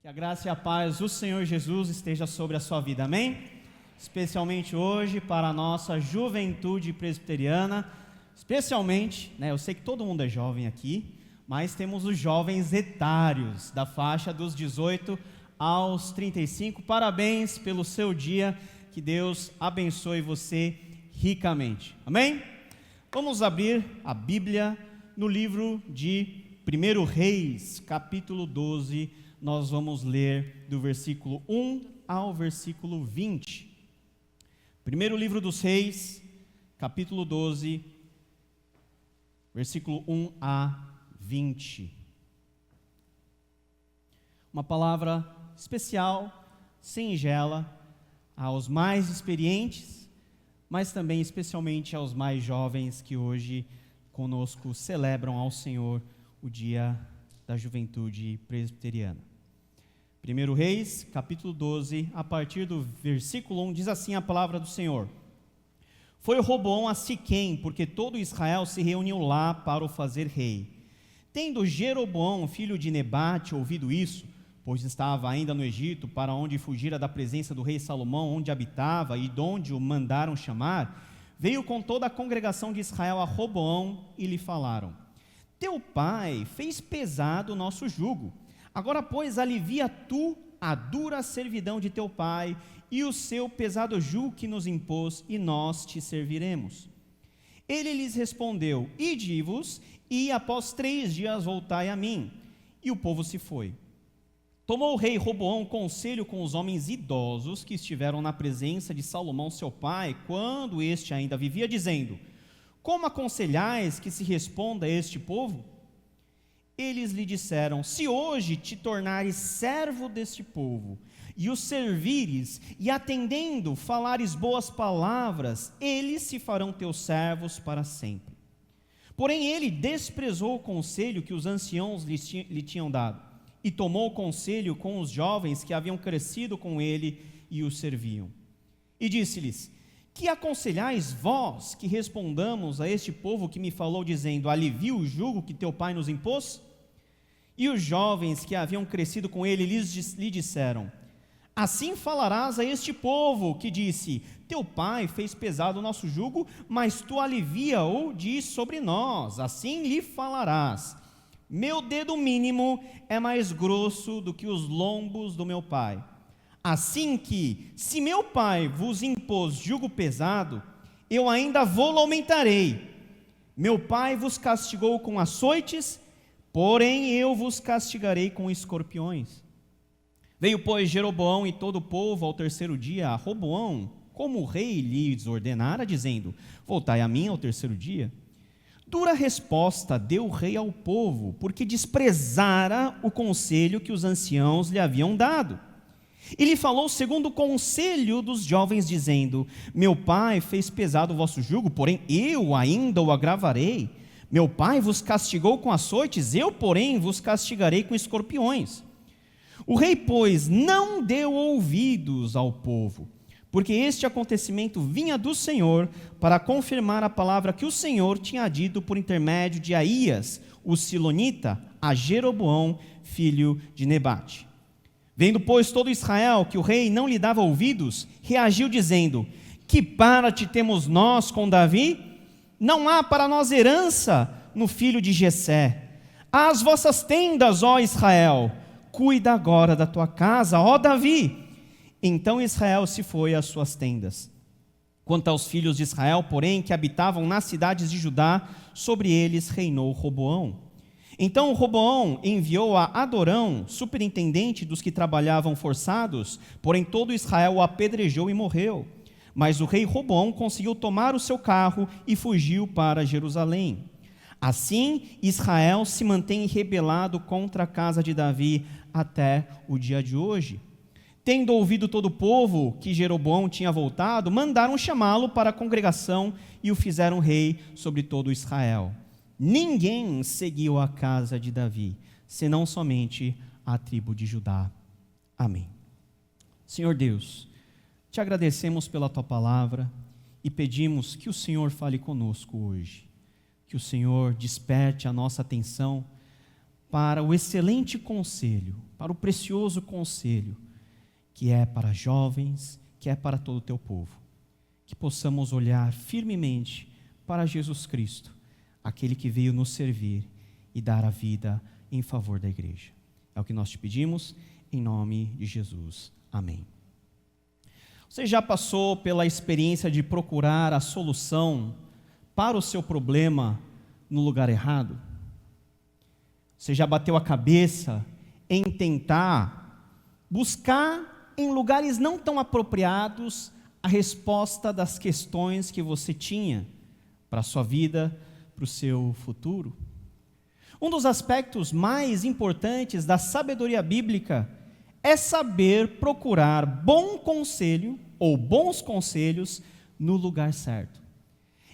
Que a graça e a paz do Senhor Jesus esteja sobre a sua vida, amém? Especialmente hoje para a nossa juventude presbiteriana, especialmente, eu sei que todo mundo é jovem aqui, mas temos os jovens etários, da faixa dos 18 aos 35, parabéns pelo seu dia, que Deus abençoe você ricamente, amém? Vamos abrir a Bíblia no livro de 1 Reis, capítulo 12, nós vamos ler do versículo 1 ao versículo 20. Primeiro livro dos Reis, capítulo 12, versículo 1 a 20. Uma palavra especial, singela, aos mais experientes, mas também especialmente aos mais jovens que hoje conosco celebram ao Senhor o dia da juventude presbiteriana. 1 Reis, capítulo 12, a partir do versículo 1, diz assim a palavra do Senhor. Foi Roboão a Siquém, porque todo Israel se reuniu lá para o fazer rei. Tendo Jeroboão, filho de Nebate, ouvido isso, pois estava ainda no Egito, para onde fugira da presença do rei Salomão, onde habitava e de onde o mandaram chamar, veio com toda a congregação de Israel a Roboão e lhe falaram: Teu pai fez pesado o nosso jugo. Agora, pois, alivia tu a dura servidão de teu pai e o seu pesado jugo que nos impôs, e nós te serviremos. Ele lhes respondeu: Ide-vos, e após 3 dias voltai a mim. E o povo se foi. Tomou o rei Roboão conselho com os homens idosos que estiveram na presença de Salomão seu pai, quando este ainda vivia, dizendo: Como aconselhais que se responda a este povo? Eles lhe disseram: Se hoje te tornares servo deste povo, e os servires, e atendendo falares boas palavras, eles se farão teus servos para sempre. Porém ele desprezou o conselho que os anciãos lhe tinham dado, e tomou conselho com os jovens que haviam crescido com ele e o serviam. E disse-lhes: Que aconselhais vós que respondamos a este povo que me falou, dizendo: Alivia o jugo que teu pai nos impôs? E os jovens que haviam crescido com ele lhe disseram: Assim falarás a este povo que disse: Teu pai fez pesado o nosso jugo, mas tu alivia-o diz sobre nós. Assim lhe falarás: Meu dedo mínimo é mais grosso do que os lombos do meu pai. Assim que, se meu pai vos impôs jugo pesado, eu ainda vou-lo aumentarei. Meu pai vos castigou com açoites, porém eu vos castigarei com escorpiões. Veio, pois, Jeroboão e todo o povo ao 3º dia a Roboão, como o rei lhes ordenara, dizendo: Voltai a mim ao 3º dia. Dura resposta deu o rei ao povo, porque desprezara o conselho que os anciãos lhe haviam dado. E lhe falou segundo o conselho dos jovens, dizendo: Meu pai fez pesado o vosso jugo, porém eu ainda o agravarei. Meu pai vos castigou com açoites, eu, porém, vos castigarei com escorpiões. O rei, pois, não deu ouvidos ao povo, porque este acontecimento vinha do Senhor para confirmar a palavra que o Senhor tinha dito por intermédio de Aías, o silonita, a Jeroboão, filho de Nebate. Vendo, pois, todo Israel que o rei não lhe dava ouvidos, reagiu dizendo: Que parte temos nós com Davi? Não há para nós herança no filho de Jessé. As vossas tendas, ó Israel, cuida agora da tua casa, ó Davi. Então Israel se foi às suas tendas. Quanto aos filhos de Israel, porém, que habitavam nas cidades de Judá, sobre eles reinou Roboão. Então Roboão enviou a Adorão, superintendente dos que trabalhavam forçados, porém todo Israel o apedrejou e morreu. Mas o rei Roboão conseguiu tomar o seu carro e fugiu para Jerusalém. Assim, Israel se mantém rebelado contra a casa de Davi até o dia de hoje. Tendo ouvido todo o povo que Jeroboão tinha voltado, mandaram chamá-lo para a congregação e o fizeram rei sobre todo Israel. Ninguém seguiu a casa de Davi, senão somente a tribo de Judá. Amém. Senhor Deus, te agradecemos pela tua palavra e pedimos que o Senhor fale conosco hoje, que o Senhor desperte a nossa atenção para o excelente conselho, para o precioso conselho, que é para jovens, que é para todo o teu povo. Que possamos olhar firmemente para Jesus Cristo, aquele que veio nos servir e dar a vida em favor da igreja. É o que nós te pedimos, em nome de Jesus. Amém. Você já passou pela experiência de procurar a solução para o seu problema no lugar errado? Você já bateu a cabeça em tentar buscar em lugares não tão apropriados a resposta das questões que você tinha para a sua vida, para o seu futuro? Um dos aspectos mais importantes da sabedoria bíblica é saber procurar bom conselho ou bons conselhos no lugar certo.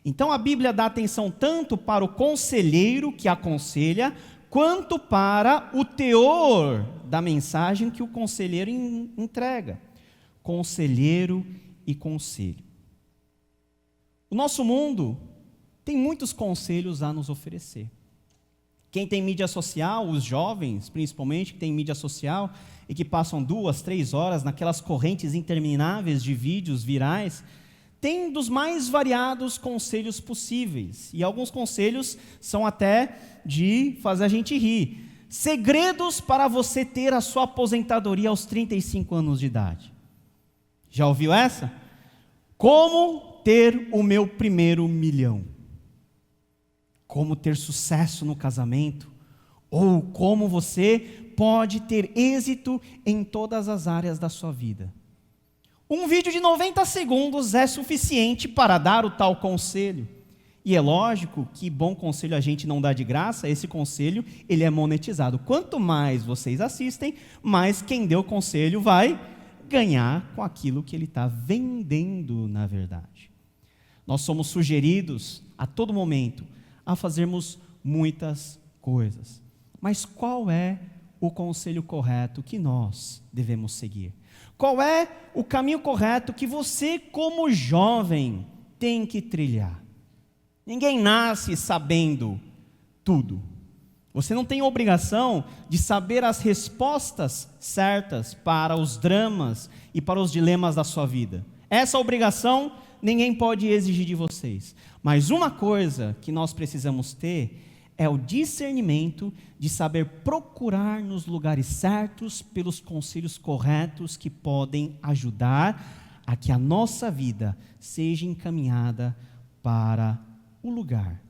Então a Bíblia dá atenção tanto para o conselheiro que aconselha, quanto para o teor da mensagem que o conselheiro entrega. Conselheiro e conselho. O nosso mundo tem muitos conselhos a nos oferecer. Quem tem mídia social, os jovens principalmente, que tem mídia social e que passam 2, 3 horas naquelas correntes intermináveis de vídeos virais, tem dos mais variados conselhos possíveis. E alguns conselhos são até de fazer a gente rir. Segredos para você ter a sua aposentadoria aos 35 anos de idade. Já ouviu essa? Como ter o meu primeiro milhão? Como ter sucesso no casamento? Ou como você pode ter êxito em todas as áreas da sua vida? Um vídeo de 90 segundos é suficiente para dar o tal conselho. E é lógico que bom conselho a gente não dá de graça, esse conselho ele é monetizado. Quanto mais vocês assistem, mais quem deu o conselho vai ganhar com aquilo que ele está vendendo na verdade. Nós somos sugeridos a todo momento a fazermos muitas coisas. Mas qual é o conselho correto que nós devemos seguir? Qual é o caminho correto que você, como jovem, tem que trilhar? Ninguém nasce sabendo tudo. Você não tem obrigação de saber as respostas certas para os dramas e para os dilemas da sua vida. Essa obrigação ninguém pode exigir de vocês. Mas uma coisa que nós precisamos ter é o discernimento de saber procurar nos lugares certos pelos conselhos corretos que podem ajudar a que a nossa vida seja encaminhada para o lugar.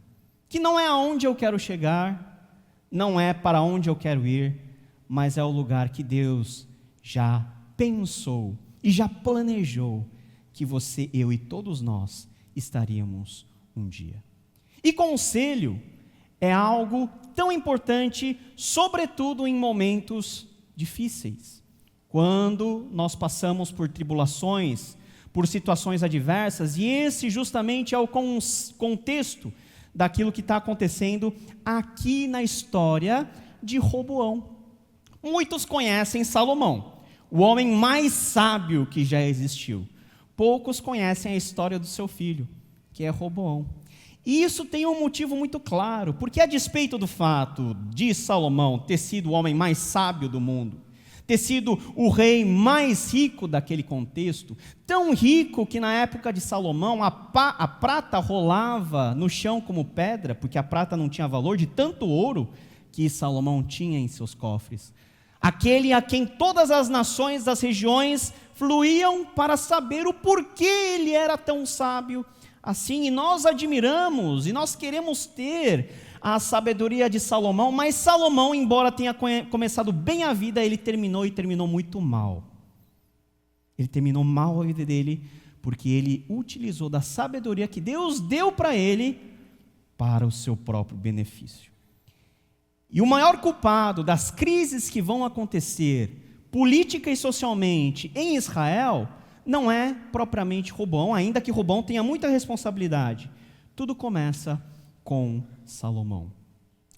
Que não é aonde eu quero chegar, não é para onde eu quero ir, mas é o lugar que Deus já pensou e já planejou que você, eu e todos nós estaríamos um dia. E conselho é algo tão importante, sobretudo em momentos difíceis. Quando nós passamos por tribulações, por situações adversas, e esse justamente é o contexto daquilo que está acontecendo aqui na história de Roboão. Muitos conhecem Salomão, o homem mais sábio que já existiu. Poucos conhecem a história do seu filho, que é Roboão. E isso tem um motivo muito claro, porque a despeito do fato de Salomão ter sido o homem mais sábio do mundo, ter sido o rei mais rico daquele contexto, tão rico que na época de Salomão a prata rolava no chão como pedra, porque a prata não tinha valor de tanto ouro que Salomão tinha em seus cofres. Aquele a quem todas as nações das regiões fluíam para saber o porquê ele era tão sábio assim, e nós admiramos e nós queremos ter a sabedoria de Salomão, mas Salomão, embora tenha começado bem a vida, ele terminou muito mal. Ele terminou mal a vida dele, porque ele utilizou da sabedoria que Deus deu para ele, para o seu próprio benefício. E o maior culpado das crises que vão acontecer, política e socialmente, em Israel, não é propriamente Roboão, ainda que Roboão tenha muita responsabilidade. Tudo começa com Salomão.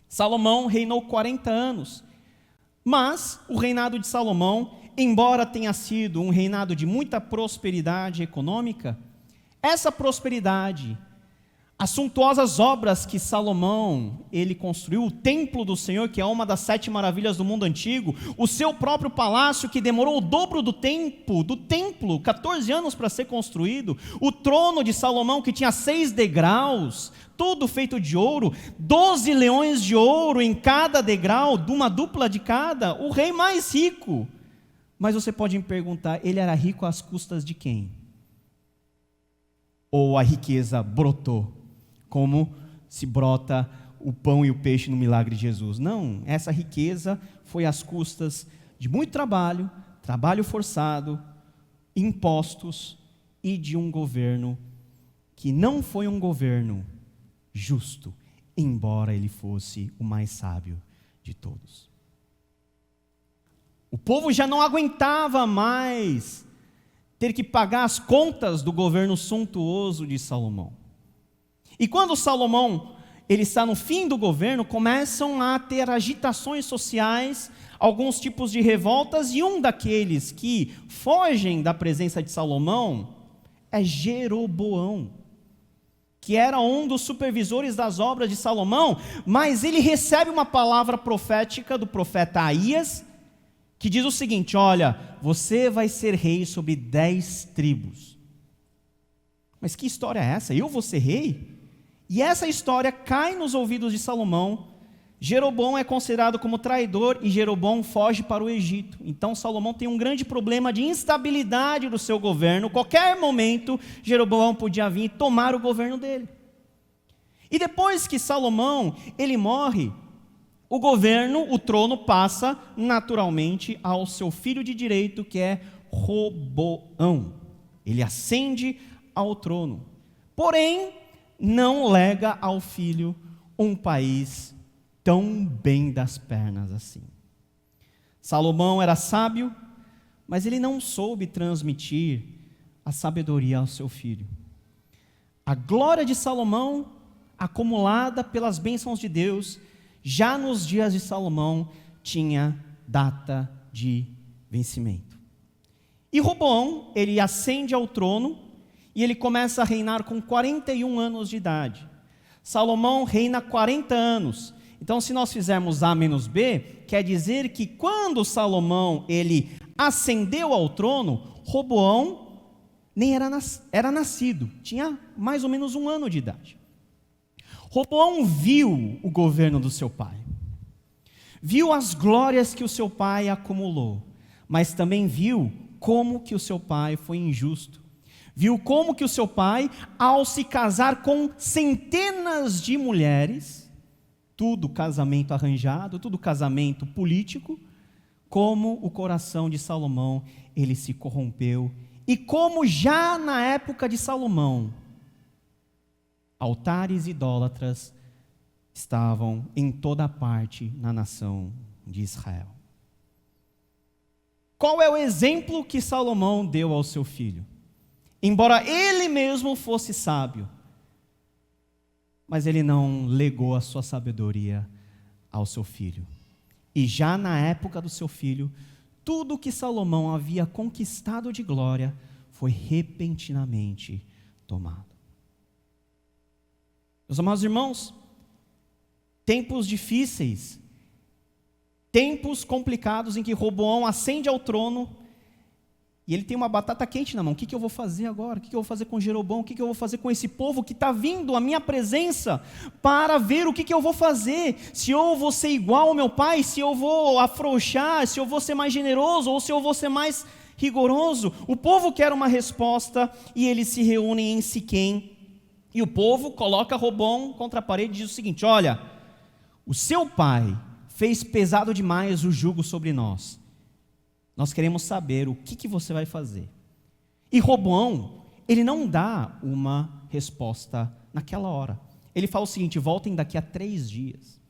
Salomão reinou 40 anos, mas o reinado de Salomão, embora tenha sido um reinado de muita prosperidade econômica, essa prosperidade As suntuosas obras que Salomão, ele construiu, o templo do Senhor, que é uma das 7 maravilhas do mundo antigo, o seu próprio palácio, que demorou o dobro do templo, 14 anos para ser construído, o trono de Salomão, que tinha 6 degraus, tudo feito de ouro, 12 leões de ouro em cada degrau, uma dupla de cada, o rei mais rico. Mas você pode me perguntar, ele era rico às custas de quem? Ou a riqueza brotou? Como se brota o pão e o peixe no milagre de Jesus. Não, essa riqueza foi às custas de muito trabalho, trabalho forçado, impostos e de um governo que não foi um governo justo, embora ele fosse o mais sábio de todos. O povo já não aguentava mais ter que pagar as contas do governo suntuoso de Salomão. E quando Salomão ele está no fim do governo, começam a ter agitações sociais, alguns tipos de revoltas, e um daqueles que fogem da presença de Salomão é Jeroboão, que era um dos supervisores das obras de Salomão, mas ele recebe uma palavra profética do profeta Aías, que diz o seguinte: olha, você vai ser rei sobre 10 tribos. Mas que história é essa? Eu vou ser rei? E essa história cai nos ouvidos de Salomão. Jeroboão é considerado como traidor e Jeroboão foge para o Egito. Então Salomão tem um grande problema de instabilidade do seu governo. Qualquer momento Jeroboão podia vir e tomar o governo dele. E depois que Salomão ele morre, o governo, o trono passa naturalmente ao seu filho de direito, que é Roboão. Ele ascende ao trono. Porém, não lega ao filho um país tão bem das pernas assim. Salomão era sábio, mas ele não soube transmitir a sabedoria ao seu filho. A glória de Salomão, acumulada pelas bênçãos de Deus, já nos dias de Salomão, tinha data de vencimento. E Roboão, ele ascende ao trono, e ele começa a reinar com 41 anos de idade. Salomão reina 40 anos. Então, se nós fizermos A menos B, quer dizer que quando Salomão ele ascendeu ao trono, Roboão nem era nascido, tinha mais ou menos 1 ano de idade. Roboão viu o governo do seu pai, viu as glórias que o seu pai acumulou, mas também viu como que o seu pai foi injusto. Viu como que o seu pai, ao se casar com centenas de mulheres, tudo casamento arranjado, tudo casamento político, como o coração de Salomão, ele se corrompeu, e como já na época de Salomão, altares idólatras estavam em toda parte na nação de Israel. Qual é o exemplo que Salomão deu ao seu filho? Embora ele mesmo fosse sábio, mas ele não legou a sua sabedoria ao seu filho. E já na época do seu filho, tudo que Salomão havia conquistado de glória foi repentinamente tomado. Meus amados irmãos, tempos difíceis, tempos complicados em que Roboão ascende ao trono, e ele tem uma batata quente na mão. O que eu vou fazer agora? O que eu vou fazer com Jeroboão? O que eu vou fazer com esse povo que está vindo à minha presença para ver o que eu vou fazer? Se eu vou ser igual ao meu pai, se eu vou afrouxar, se eu vou ser mais generoso ou se eu vou ser mais rigoroso. O povo quer uma resposta e eles se reúnem em Siquém. E o povo coloca Roboão contra a parede e diz o seguinte: olha, o seu pai fez pesado demais o jugo sobre nós. Nós queremos saber o que você vai fazer. E Roboão, ele não dá uma resposta naquela hora. Ele fala o seguinte: voltem daqui a 3 dias.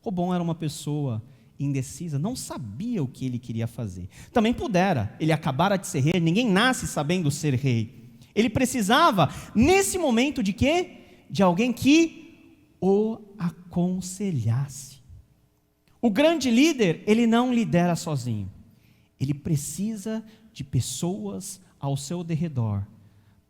Roboão era uma pessoa indecisa, não sabia o que ele queria fazer. Também pudera, ele acabara de ser rei, ninguém nasce sabendo ser rei. Ele precisava, nesse momento, de quê? De alguém que o aconselhasse. O grande líder, ele não lidera sozinho. Ele precisa de pessoas ao seu derredor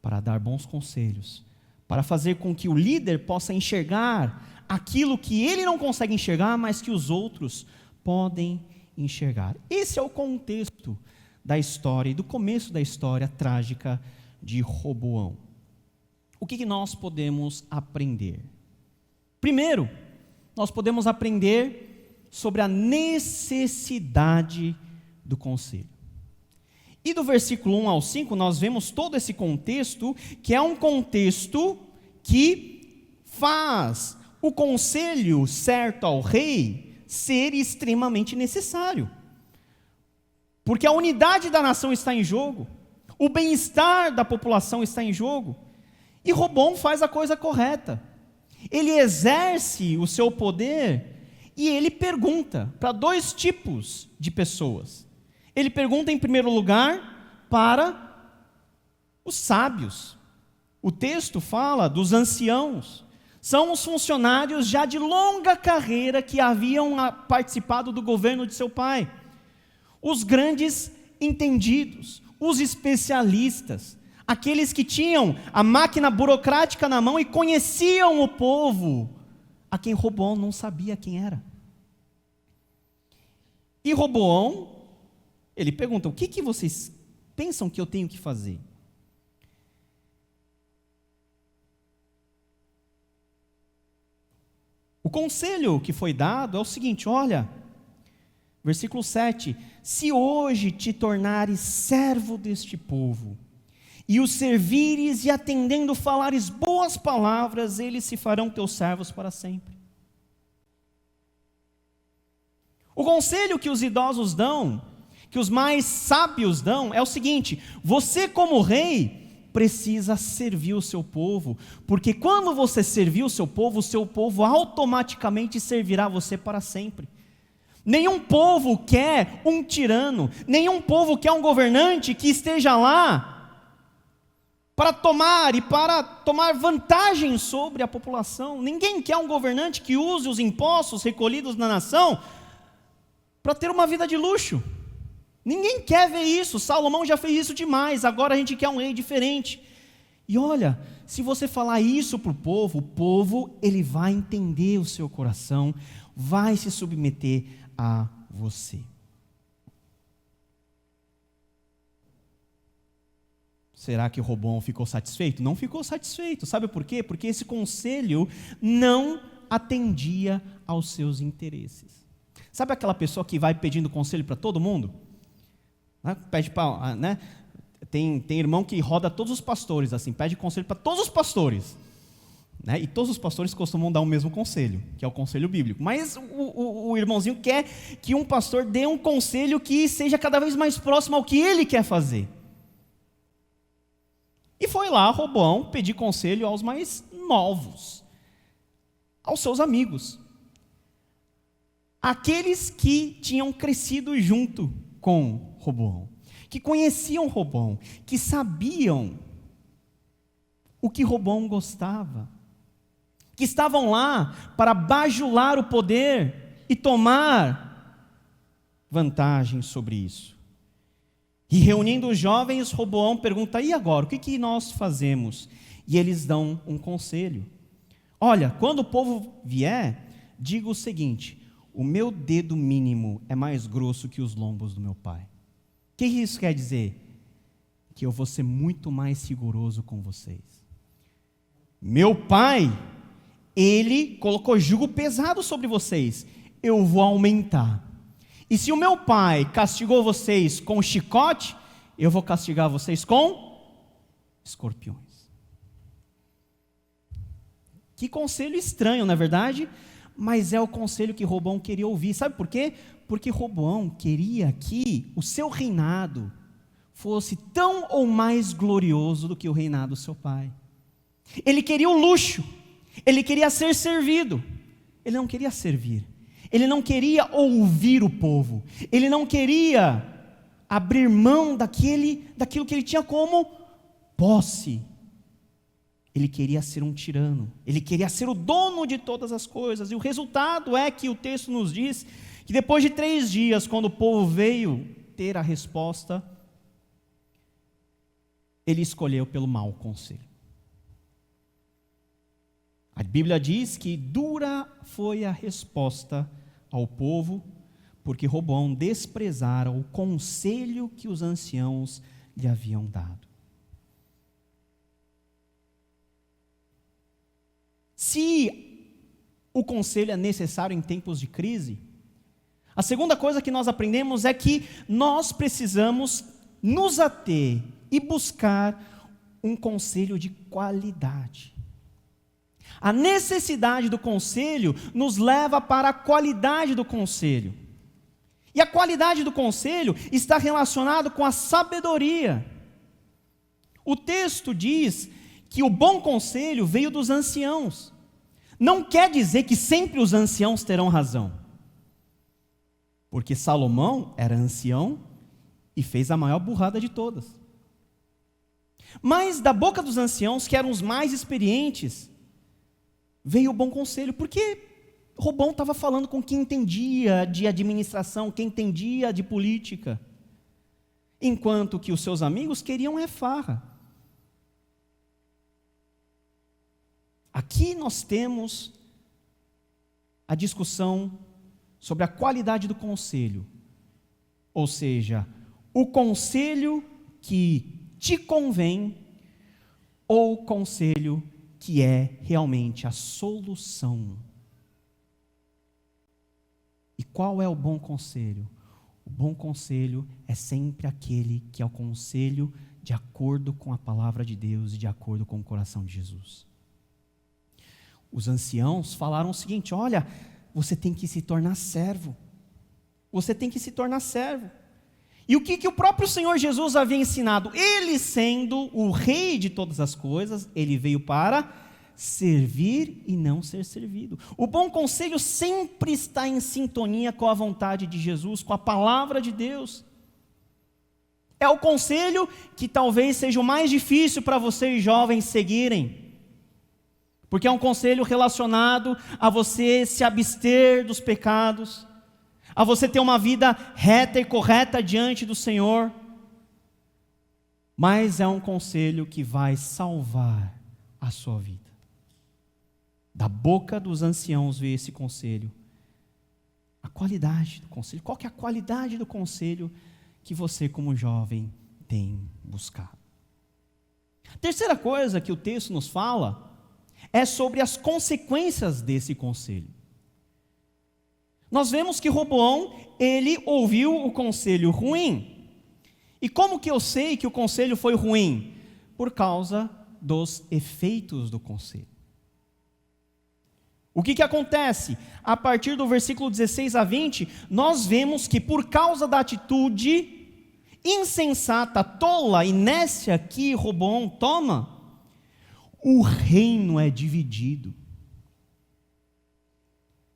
para dar bons conselhos, para fazer com que o líder possa enxergar aquilo que ele não consegue enxergar, mas que os outros podem enxergar. Esse é o contexto da história e do começo da história trágica de Roboão. O que nós podemos aprender? Primeiro, nós podemos aprender sobre a necessidade do conselho. E do versículo 1 ao 5, nós vemos todo esse contexto, que é um contexto que faz o conselho certo ao rei ser extremamente necessário. Porque a unidade da nação está em jogo, o bem-estar da população está em jogo, e Roboão faz a coisa correta. Ele exerce o seu poder e ele pergunta para dois tipos de pessoas. Ele pergunta, em primeiro lugar, para os sábios. O texto fala dos anciãos. São os funcionários já de longa carreira que haviam participado do governo de seu pai. Os grandes entendidos, os especialistas, aqueles que tinham a máquina burocrática na mão e conheciam o povo, a quem Roboão não sabia quem era. E Roboão, ele pergunta: o que vocês pensam que eu tenho que fazer? O conselho que foi dado é o seguinte, olha, versículo 7, se hoje te tornares servo deste povo, e os servires e atendendo falares boas palavras, eles se farão teus servos para sempre. O conselho que os idosos dão, que os mais sábios dão, é o seguinte: você como rei precisa servir o seu povo, porque quando você servir o seu povo automaticamente servirá você para sempre. Nenhum povo quer um tirano, nenhum povo quer um governante que esteja lá para tomar vantagem sobre a população. Ninguém quer um governante que use os impostos recolhidos na nação para ter uma vida de luxo. Ninguém quer ver isso. Salomão já fez isso demais. Agora a gente quer um rei diferente. E olha, se você falar isso para o povo ele vai entender o seu coração, vai se submeter a você. Será que Roboão ficou satisfeito? Não ficou satisfeito. Sabe por quê? Porque esse conselho não atendia aos seus interesses. Sabe aquela pessoa que vai pedindo conselho para todo mundo? Pede para, né? Tem irmão que roda todos os pastores, assim, pede conselho para todos os pastores, né? E todos os pastores costumam dar o mesmo conselho, que é o conselho bíblico. Mas o irmãozinho quer que um pastor dê um conselho que seja cada vez mais próximo ao que ele quer fazer. E foi lá Roboão pedir conselho aos mais novos, aos seus amigos, aqueles que tinham crescido junto com Roboão, que conheciam Roboão, que sabiam o que Roboão gostava, que estavam lá para bajular o poder e tomar vantagem sobre isso. E reunindo os jovens, Roboão pergunta: e agora, o que nós fazemos? E eles dão um conselho. Olha, quando o povo vier, diga o seguinte: o meu dedo mínimo é mais grosso que os lombos do meu pai. O que isso quer dizer? Que eu vou ser muito mais rigoroso com vocês. Meu pai, ele colocou jugo pesado sobre vocês, eu vou aumentar. E se o meu pai castigou vocês com chicote, eu vou castigar vocês com escorpiões. Que conselho estranho, não é verdade? Mas é o conselho que Roboão queria ouvir. Sabe por quê? Porque Roboão queria que o seu reinado fosse tão ou mais glorioso do que o reinado do seu pai. Ele queria o luxo, ele queria ser servido, ele não queria servir. Ele não queria ouvir o povo, ele não queria abrir mão daquilo que ele tinha como posse. Ele queria ser um tirano, ele queria ser o dono de todas as coisas, e o resultado é que o texto nos diz que depois de 3 dias, quando o povo veio ter a resposta, ele escolheu pelo mau conselho. A Bíblia diz que dura foi a resposta ao povo, porque Roboão desprezara o conselho que os anciãos lhe haviam dado. Se o conselho é necessário em tempos de crise, a segunda coisa que nós aprendemos é que nós precisamos nos ater e buscar um conselho de qualidade. A necessidade do conselho nos leva para a qualidade do conselho. E a qualidade do conselho está relacionada com a sabedoria. O texto diz que o bom conselho veio dos anciãos. Não quer dizer que sempre os anciãos terão razão. Porque Salomão era ancião e fez a maior burrada de todas. Mas da boca dos anciãos, que eram os mais experientes, veio o bom conselho, porque Roboão estava falando com quem entendia de administração, quem entendia de política, enquanto que os seus amigos queriam farra. Aqui nós temos a discussão sobre a qualidade do conselho, ou seja, o conselho que te convém ou o conselho que é realmente a solução. E qual é o bom conselho? O bom conselho é sempre aquele que é o conselho de acordo com a palavra de Deus e de acordo com o coração de Jesus. Os anciãos falaram o seguinte: olha, você tem que se tornar servo. Você tem que se tornar servo. E o que o próprio Senhor Jesus havia ensinado? Ele, sendo o rei de todas as coisas, ele veio para servir e não ser servido. O bom conselho sempre está em sintonia com a vontade de Jesus, com a palavra de Deus. É o conselho que talvez seja o mais difícil para vocês jovens seguirem, porque é um conselho relacionado a você se abster dos pecados, a você ter uma vida reta e correta diante do Senhor, mas é um conselho que vai salvar a sua vida. Da boca dos anciãos veio esse conselho. A qualidade do conselho. Qual que é a qualidade do conselho que você, como jovem, tem buscado? A terceira coisa que o texto nos fala é sobre as consequências desse conselho. Nós vemos que Roboão, ele ouviu o conselho ruim. E como que eu sei que o conselho foi ruim? Por causa dos efeitos do conselho. O que acontece? A partir do versículo 16 a 20, nós vemos que por causa da atitude insensata, tola e nécia que Roboão toma, o reino é dividido.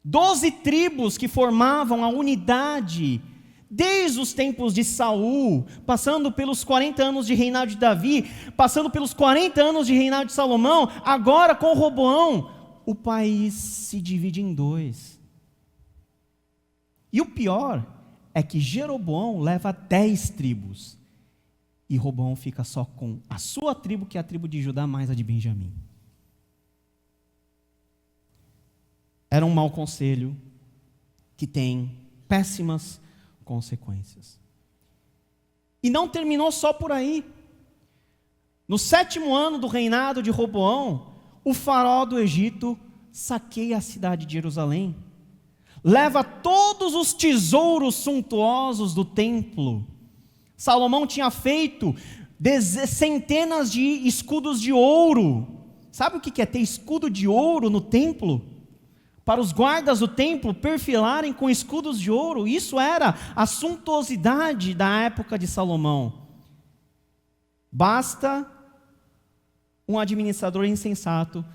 12 tribos que formavam a unidade, desde os tempos de Saul, passando pelos 40 anos de reinado de Davi, passando pelos 40 anos de reinado de Salomão, agora com Roboão, o país se divide em dois. E o pior é que Jeroboão leva 10 tribos. E Roboão fica só com a sua tribo, que é a tribo de Judá, mais a de Benjamim. Era um mau conselho que tem péssimas consequências. E não terminou só por aí. No 7º ano do reinado de Roboão, o faraó do Egito saqueia a cidade de Jerusalém, leva todos os tesouros suntuosos do templo. Salomão tinha feito centenas de escudos de ouro. Sabe o que é ter escudo de ouro no templo? Para os guardas do templo perfilarem com escudos de ouro. Isso era a suntuosidade da época de Salomão. Basta um administrador insensato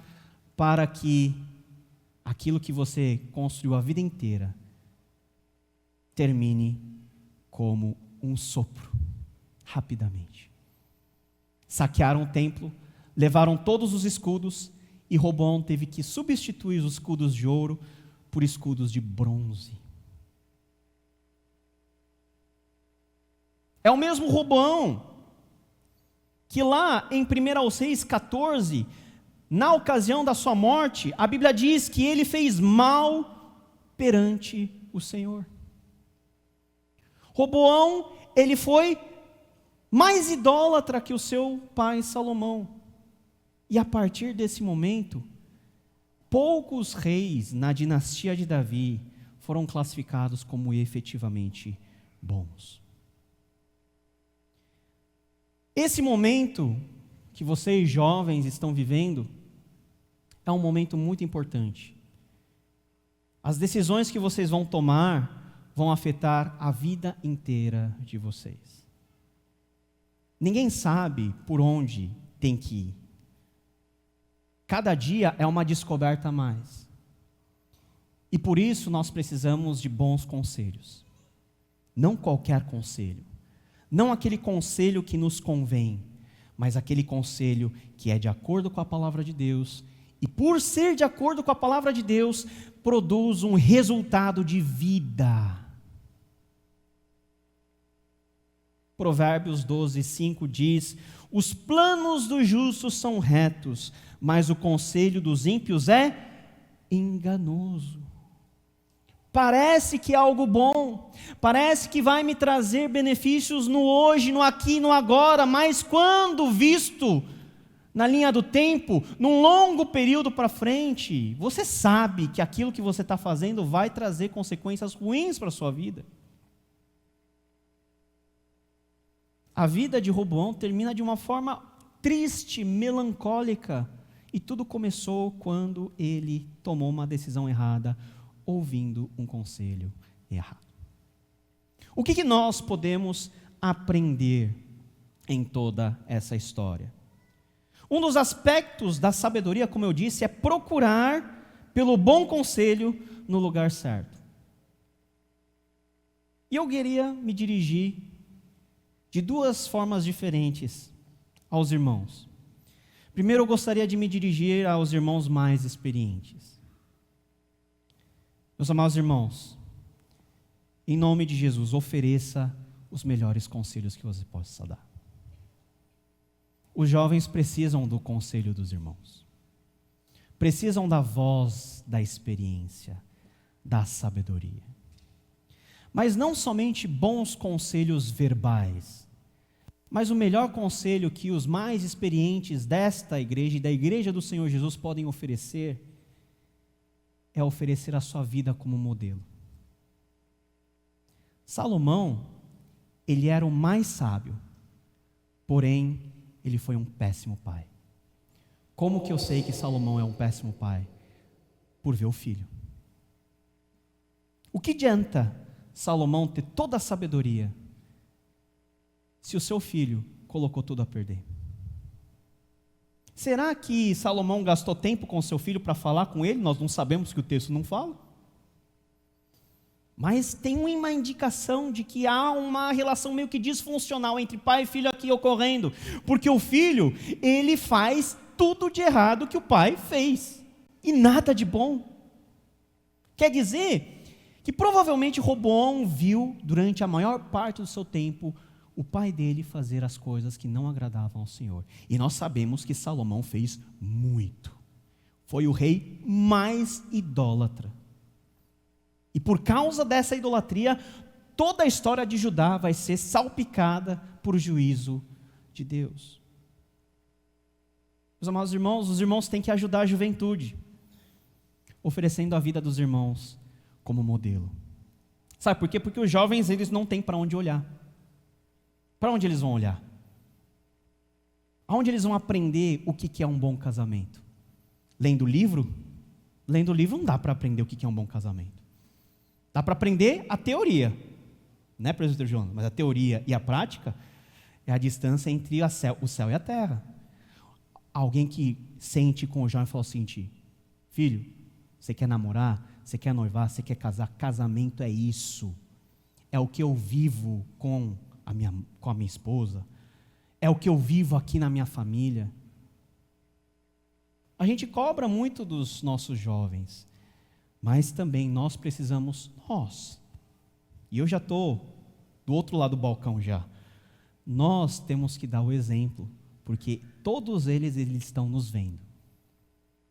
para que aquilo que você construiu a vida inteira termine como um sopro, rapidamente. Saquearam o templo, levaram todos os escudos e Roboão teve que substituir os escudos de ouro por escudos de bronze. É o mesmo Roboão que lá em 1 Reis 14 na ocasião da sua morte, a Bíblia diz que ele fez mal perante o Senhor. Roboão, ele foi mais idólatra que o seu pai Salomão. E a partir desse momento, poucos reis na dinastia de Davi foram classificados como efetivamente bons. Esse momento que vocês jovens estão vivendo é um momento muito importante. As decisões que vocês vão tomar vão afetar a vida inteira de vocês. Ninguém sabe por onde tem que ir. Cada dia é uma descoberta a mais. E por isso nós precisamos de bons conselhos. Não qualquer conselho. Não aquele conselho que nos convém, mas aquele conselho que é de acordo com a palavra de Deus. E por ser de acordo com a palavra de Deus, produz um resultado de vida. Provérbios 12:5 diz: os planos dos justos são retos, mas o conselho dos ímpios é enganoso. Parece que é algo bom, parece que vai me trazer benefícios no hoje, no aqui, no agora, mas quando visto na linha do tempo, num longo período para frente, você sabe que aquilo que você está fazendo vai trazer consequências ruins para a sua vida. A vida de Roboão termina de uma forma triste, melancólica, e tudo começou quando ele tomou uma decisão errada, ouvindo um conselho errado. O que nós podemos aprender em toda essa história? Um dos aspectos da sabedoria, como eu disse, é procurar pelo bom conselho no lugar certo. E eu queria me dirigir de duas formas diferentes aos irmãos. Primeiro, eu gostaria de me dirigir aos irmãos mais experientes. Meus amados irmãos, em nome de Jesus, ofereça os melhores conselhos que você possa dar. Os jovens precisam do conselho dos irmãos. Precisam da voz da experiência, da sabedoria. Mas não somente bons conselhos verbais, mas o melhor conselho que os mais experientes desta igreja e da igreja do Senhor Jesus podem oferecer é oferecer a sua vida como modelo. Salomão, ele era o mais sábio, porém, ele foi um péssimo pai. Como que eu sei que Salomão é um péssimo pai? Por ver o filho. O que adianta Salomão ter toda a sabedoria se o seu filho colocou tudo a perder? Será que Salomão gastou tempo com o seu filho para falar com ele? Nós não sabemos, que o texto não fala. Mas tem uma indicação de que há uma relação meio que disfuncional entre pai e filho aqui ocorrendo. Porque o filho, ele faz tudo de errado que o pai fez. E nada de bom. Quer dizer que provavelmente Roboão viu, durante a maior parte do seu tempo, o pai dele fazer as coisas que não agradavam ao Senhor. E nós sabemos que Salomão fez muito. Foi o rei mais idólatra. E por causa dessa idolatria, toda a história de Judá vai ser salpicada por juízo de Deus. Meus amados irmãos, os irmãos têm que ajudar a juventude, oferecendo a vida dos irmãos como modelo. Sabe por quê? Porque os jovens, eles não têm para onde olhar. Para onde eles vão olhar? Aonde eles vão aprender o que é um bom casamento? Lendo livro? Lendo livro não dá para aprender o que é um bom casamento. Dá para aprender a teoria, né, presbítero João? Mas a teoria e a prática é a distância entre o céu e a terra. Alguém que sente com o jovem e fala o seguinte: filho, você quer namorar? Você quer noivar? Você quer casar? Casamento é isso. É o que eu vivo com a minha esposa. É o que eu vivo aqui na minha família. A gente cobra muito dos nossos jovens, mas também nós precisamos, e eu já estou do outro lado do balcão já, nós temos que dar o exemplo, porque todos eles estão nos vendo.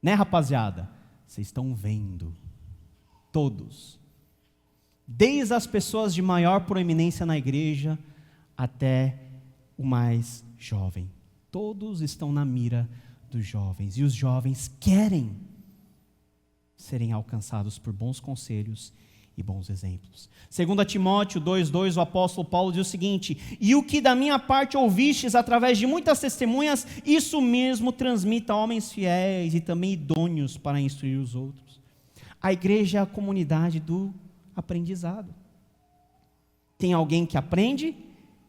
Né, rapaziada? Vocês estão vendo. Todos. Desde as pessoas de maior proeminência na igreja até o mais jovem. Todos estão na mira dos jovens. E os jovens querem serem alcançados por bons conselhos e bons exemplos. 2 Timóteo 2,2, o apóstolo Paulo diz o seguinte: e o que da minha parte ouvistes através de muitas testemunhas, isso mesmo transmita a homens fiéis e também idôneos para instruir os outros. A igreja é a comunidade do aprendizado. Tem alguém que aprende,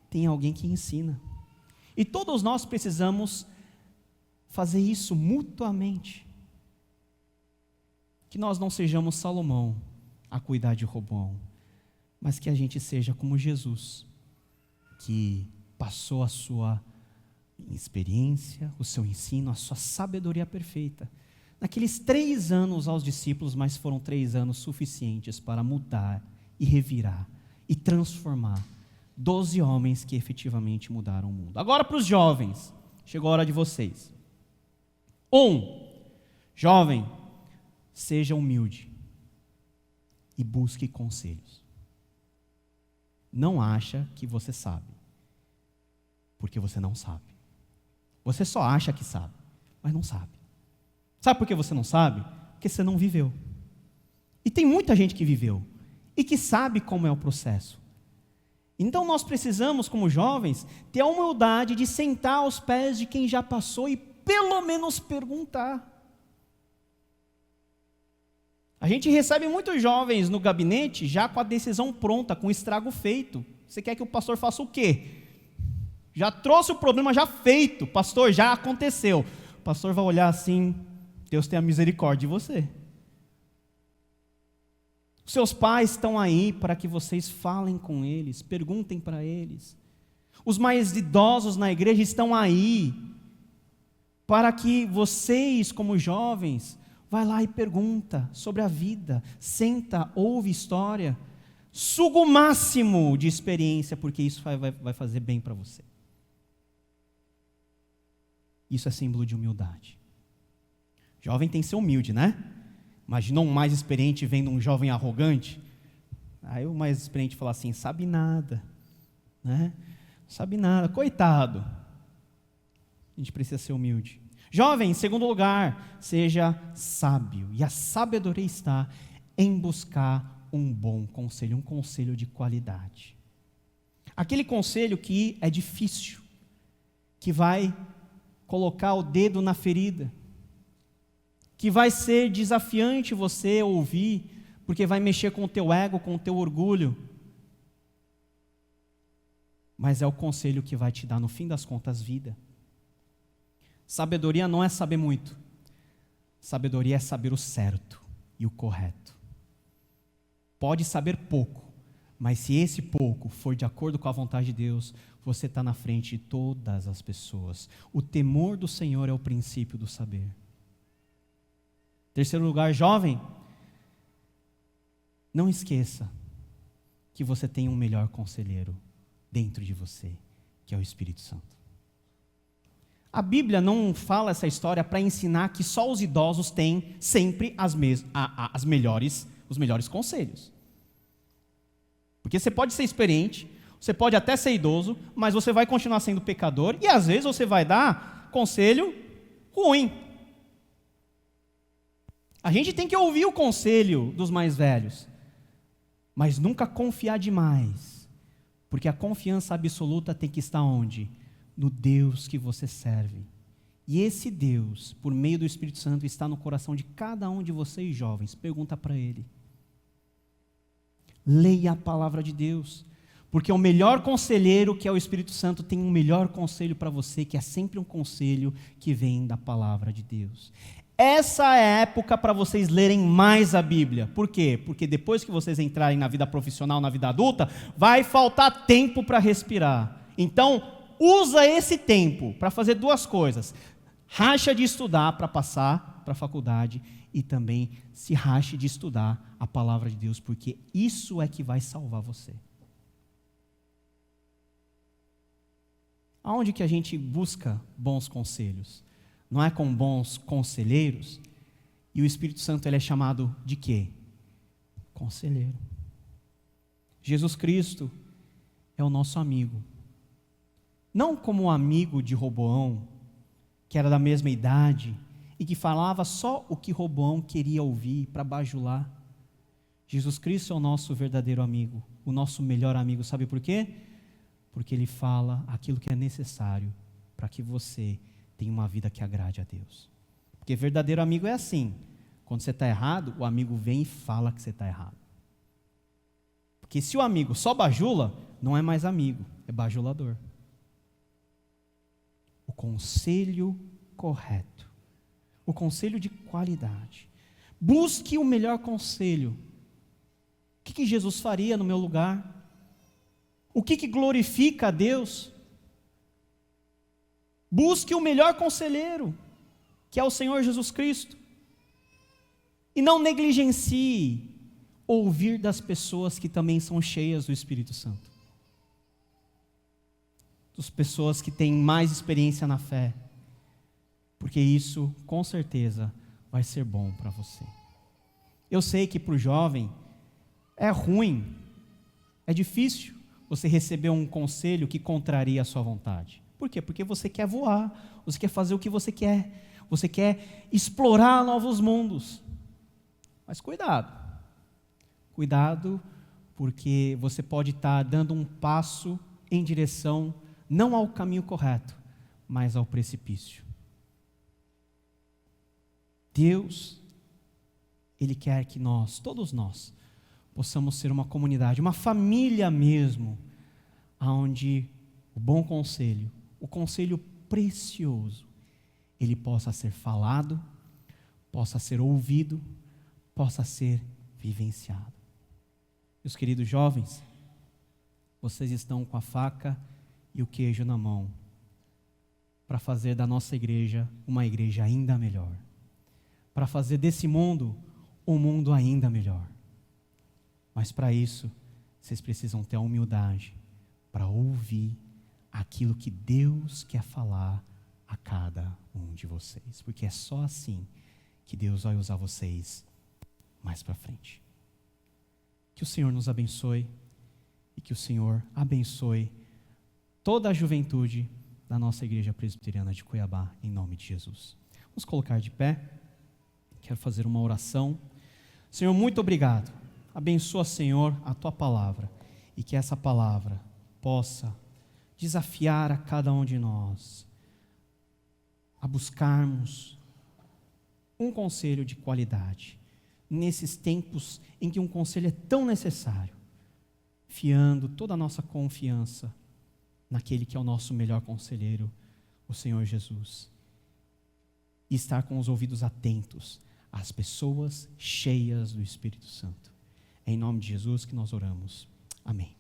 tem alguém que ensina. E todos nós precisamos fazer isso mutuamente. Que nós não sejamos Salomão a cuidar de Roboão, mas que a gente seja como Jesus, que passou a sua experiência, o seu ensino, a sua sabedoria perfeita, naqueles 3 anos aos discípulos, mas foram 3 anos suficientes para mudar e revirar e transformar 12 homens que efetivamente mudaram o mundo. Agora para os jovens, chegou a hora de vocês. 1. Jovem, seja humilde e busque conselhos. Não acha que você sabe, porque você não sabe. Você só acha que sabe, mas não sabe. Sabe por que você não sabe? Porque você não viveu. E tem muita gente que viveu e que sabe como é o processo. Então nós precisamos, como jovens, ter a humildade de sentar aos pés de quem já passou e pelo menos perguntar. A gente recebe muitos jovens no gabinete já com a decisão pronta, com o estrago feito. Você quer que o pastor faça o quê? Já trouxe o problema já feito, pastor, já aconteceu. O pastor vai olhar assim: Deus tenha misericórdia de você. Seus pais estão aí para que vocês falem com eles, perguntem para eles. Os mais idosos na igreja estão aí para que vocês, como jovens, vai lá e pergunta sobre a vida, senta, ouve história, suga o máximo de experiência, porque isso vai fazer bem para você. Isso é símbolo de humildade. Jovem tem que ser humilde, né? Imagina um mais experiente vendo um jovem arrogante. Aí o mais experiente fala assim: sabe nada, né? Sabe nada, coitado. A gente precisa ser humilde. Jovem, em segundo lugar, seja sábio. E a sabedoria está em buscar um bom conselho, um conselho de qualidade. Aquele conselho que é difícil, que vai colocar o dedo na ferida, que vai ser desafiante você ouvir, porque vai mexer com o teu ego, com o teu orgulho. Mas é o conselho que vai te dar, no fim das contas, vida. Sabedoria não é saber muito. Sabedoria é saber o certo e o correto. Pode saber pouco, mas se esse pouco for de acordo com a vontade de Deus, você está na frente de todas as pessoas. O temor do Senhor é o princípio do saber. Terceiro lugar, jovem, não esqueça que você tem um melhor conselheiro dentro de você, que é o Espírito Santo. A Bíblia não fala essa história para ensinar que só os idosos têm sempre os melhores conselhos. Porque você pode ser experiente, você pode até ser idoso, mas você vai continuar sendo pecador e às vezes você vai dar conselho ruim. A gente tem que ouvir o conselho dos mais velhos, mas nunca confiar demais, porque a confiança absoluta tem que estar onde? No Deus que você serve. E esse Deus, por meio do Espírito Santo, está no coração de cada um de vocês jovens. Pergunta para Ele. Leia a palavra de Deus, porque o melhor conselheiro, que é o Espírito Santo, tem um melhor conselho para você, que é sempre um conselho que vem da palavra de Deus. Essa é a época para vocês lerem mais a Bíblia. Por quê? Porque depois que vocês entrarem na vida profissional, na vida adulta, vai faltar tempo para respirar. Então, usa esse tempo para fazer 2 coisas. Racha de estudar para passar para a faculdade e também se rache de estudar a palavra de Deus, porque isso é que vai salvar você. Aonde que a gente busca bons conselhos? Não é com bons conselheiros? E o Espírito Santo, ele é chamado de quê? Conselheiro. Jesus Cristo é o nosso amigo. Não como um amigo de Roboão, que era da mesma idade e que falava só o que Roboão queria ouvir para bajular. Jesus Cristo é o nosso verdadeiro amigo, o nosso melhor amigo. Sabe por quê? Porque Ele fala aquilo que é necessário para que você tenha uma vida que agrade a Deus. Porque verdadeiro amigo é assim: quando você está errado, o amigo vem e fala que você está errado. Porque se o amigo só bajula, não é mais amigo, é bajulador. O conselho correto, o conselho de qualidade. Busque o melhor conselho. O que Jesus faria no meu lugar? O que glorifica a Deus? Busque o melhor conselheiro, que é o Senhor Jesus Cristo. E não negligencie ouvir das pessoas que também são cheias do Espírito Santo. Das pessoas que têm mais experiência na fé. Porque isso, com certeza, vai ser bom para você. Eu sei que para o jovem é ruim, é difícil você receber um conselho que contraria a sua vontade. Por quê? Porque você quer voar, você quer fazer o que você quer explorar novos mundos. Mas cuidado, porque você pode estar dando um passo em direção não ao caminho correto, mas ao precipício. Deus, Ele quer que todos nós, possamos ser uma comunidade, uma família mesmo, onde o bom conselho, o conselho precioso, ele possa ser falado, possa ser ouvido, possa ser vivenciado. Meus queridos jovens, vocês estão com a faca e o queijo na mão, para fazer da nossa igreja uma igreja ainda melhor, para fazer desse mundo um mundo ainda melhor. Mas para isso, vocês precisam ter a humildade para ouvir aquilo que Deus quer falar a cada um de vocês. Porque é só assim que Deus vai usar vocês mais para frente. Que o Senhor nos abençoe e que o Senhor abençoe toda a juventude da nossa Igreja Presbiteriana de Cuiabá, em nome de Jesus. Vamos colocar de pé. Quero fazer uma oração. Senhor, muito obrigado. Abençoa, Senhor, a Tua palavra e que essa palavra possa desafiar a cada um de nós a buscarmos um conselho de qualidade nesses tempos em que um conselho é tão necessário, fiando toda a nossa confiança naquele que é o nosso melhor conselheiro, o Senhor Jesus, e estar com os ouvidos atentos às pessoas cheias do Espírito Santo. É em nome de Jesus que nós oramos. Amém.